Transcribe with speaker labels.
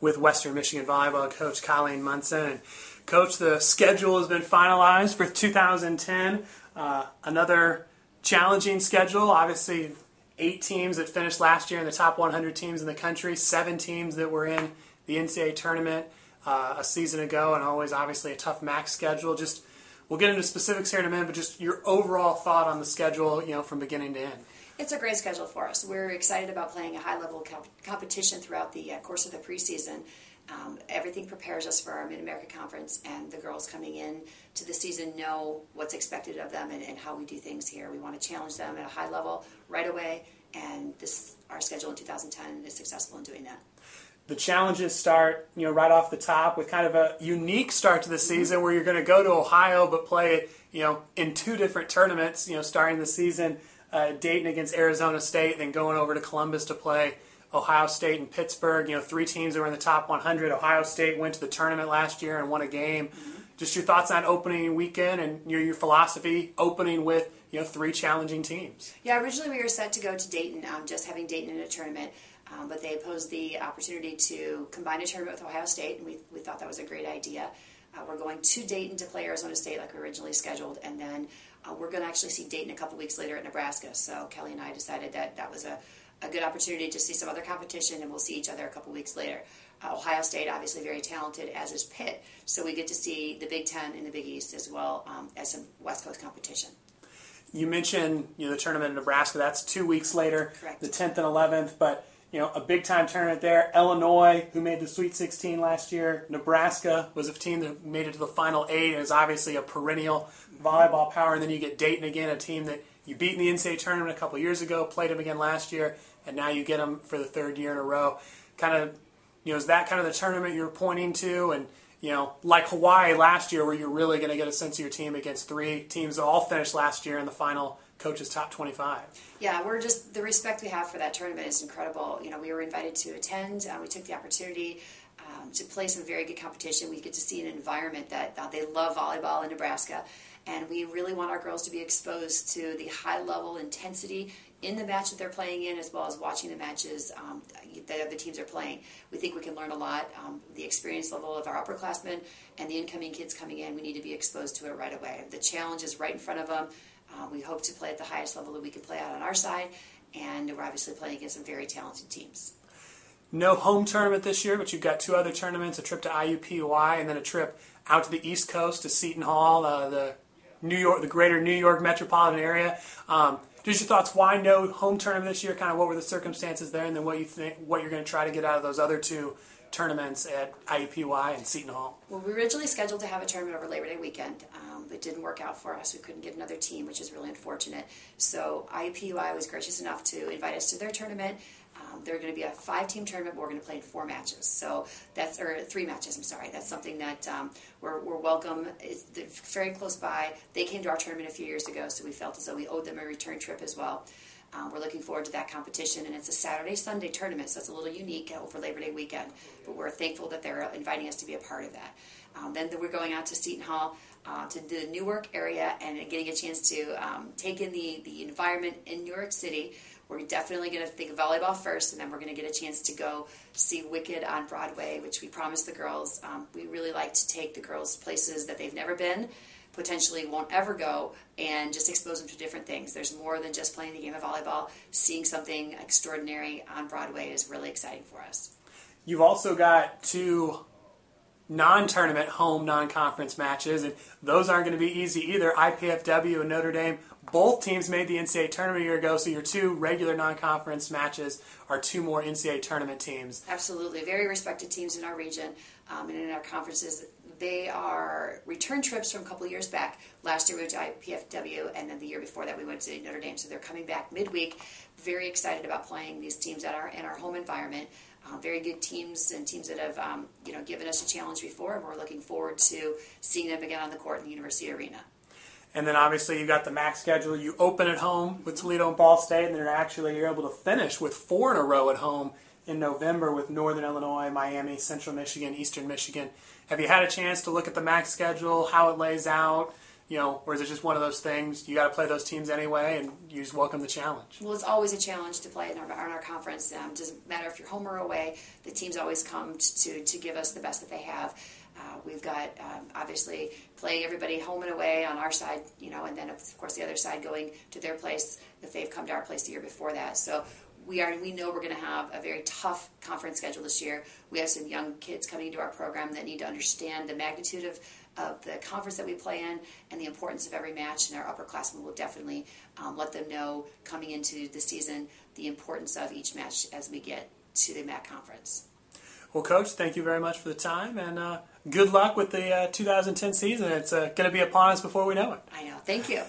Speaker 1: with Western Michigan Volleyball coach Colleen Munson. And Coach, the schedule has been finalized for 2010. Another challenging schedule. Obviously, 8 teams that finished last year in the top 100 teams in the country, 7 teams that were in the NCAA tournament a season ago, and always obviously a tough MAC schedule. Just we'll get into specifics here in a minute, but just your overall thought on the schedule, from beginning to end.
Speaker 2: It's a great schedule for us. We're excited about playing a high-level competition throughout the course of the preseason. Everything prepares us for our Mid-America Conference, and the girls coming in to the season know what's expected of them and how we do things here. We want to challenge them at a high level right away, and our schedule in 2010 is successful in doing that.
Speaker 1: The challenges start, right off the top with kind of a unique start to the season where you're going to go to Ohio but play, in 2 different tournaments, starting the season, Dayton against Arizona State, then going over to Columbus to play Ohio State and Pittsburgh. 3 teams that were in the top 100. Ohio State went to the tournament last year and won a game. Mm-hmm. Just your thoughts on opening weekend and your philosophy opening with 3 challenging teams.
Speaker 2: Yeah, originally we were set to go to Dayton, just having Dayton in a tournament. But they posed the opportunity to combine a tournament with Ohio State, and we thought that was a great idea. We're going to Dayton to play Arizona State like we originally scheduled, and then we're going to actually see Dayton a couple weeks later at Nebraska. So Kelly and I decided that was a good opportunity to see some other competition, and we'll see each other a couple weeks later. Ohio State, obviously very talented, as is Pitt, so we get to see the Big Ten and the Big East as well as some West Coast competition.
Speaker 1: You mentioned the tournament in Nebraska. That's 2 weeks later,
Speaker 2: correct,
Speaker 1: the 10th and 11th, but a big-time tournament there. Illinois, who made the Sweet 16 last year. Nebraska was a team that made it to the Final 8 and is obviously a perennial volleyball power. And then you get Dayton again, a team that you beat in the NCAA tournament a couple years ago, played them again last year, and now you get them for the 3rd year in a row. Kind of, is that kind of the tournament you're pointing to? And, like Hawaii last year, where you're really going to get a sense of your team against 3 teams that all finished last year in the final coaches top 25.
Speaker 2: Yeah, the respect we have for that tournament is incredible. We were invited to attend. We took the opportunity to play some very good competition. We get to see an environment that they love volleyball in Nebraska, and we really want our girls to be exposed to the high level intensity in the match that they're playing in, as well as watching the matches that other teams are playing. We think we can learn a lot. The experience level of our upperclassmen and the incoming kids coming in, we need to be exposed to it right away. The challenge is right in front of them. We hope to play at the highest level that we can play out on our side, and we're obviously playing against some very talented teams.
Speaker 1: No home tournament this year, but you've got 2 other tournaments, a trip to IUPUI and then a trip out to the East Coast to Seton Hall, the greater New York metropolitan area. Just your thoughts, why no home tournament this year? Kind of what were the circumstances there, and then what you're going to try to get out of those other 2 tournaments at IUPUI and Seton Hall?
Speaker 2: Well, we originally scheduled to have a tournament over Labor Day weekend. It didn't work out for us. We couldn't get another team, which is really unfortunate. So IUPUI was gracious enough to invite us to their tournament. They're going to be a 5-team tournament, but we're going to play in 4 matches. Or 3 matches, I'm sorry. That's something that we're welcome. They're very close by. They came to our tournament a few years ago, so we felt as though we owed them a return trip as well. We're looking forward to that competition, and it's a Saturday-Sunday tournament, so it's a little unique over Labor Day weekend, but we're thankful that they're inviting us to be a part of that. Then we're going out to Seton Hall, to the Newark area, and getting a chance to take in the environment in New York City. We're definitely going to think of volleyball first, and then we're going to get a chance to go see Wicked on Broadway, which we promised the girls. We really like to take the girls places that they've never been, potentially won't ever go, and just expose them to different things. There's more than just playing the game of volleyball. Seeing something extraordinary on Broadway is really exciting for us.
Speaker 1: You've also got 2 non-tournament home non-conference matches, and those aren't going to be easy either. IPFW and Notre Dame, both teams made the NCAA tournament a year ago, so your 2 regular non-conference matches are 2 more NCAA tournament teams.
Speaker 2: Absolutely. Very respected teams in our region and in our conferences. They are return trips from a couple of years back. Last year we went to IPFW, and then the year before that we went to Notre Dame. So they're coming back midweek. Very excited about playing these teams in our home environment. Very good teams and teams that have given us a challenge before, and we're looking forward to seeing them again on the court in the University Arena.
Speaker 1: And then obviously you've got the MAC schedule. You open at home with Toledo and Ball State, and then you're able to finish with 4 in a row at home in November with Northern Illinois, Miami, Central Michigan, Eastern Michigan. Have you had a chance to look at the MAC schedule, how it lays out, or is it just one of those things, you got to play those teams anyway, and you just welcome the challenge?
Speaker 2: Well, it's always a challenge to play in our conference. Doesn't matter if you're home or away. The teams always come to give us the best that they have. We've got, obviously, playing everybody home and away on our side, and then, of course, the other side going to their place if they've come to our place the year before that. So we know we're going to have a very tough conference schedule this year. We have some young kids coming into our program that need to understand the magnitude of the conference that we play in and the importance of every match, and our upperclassmen will definitely let them know coming into the season the importance of each match as we get to the MAC conference.
Speaker 1: Well, Coach, thank you very much for the time, and good luck with the 2010 season. It's going to be upon us before we know it.
Speaker 2: I know. Thank you.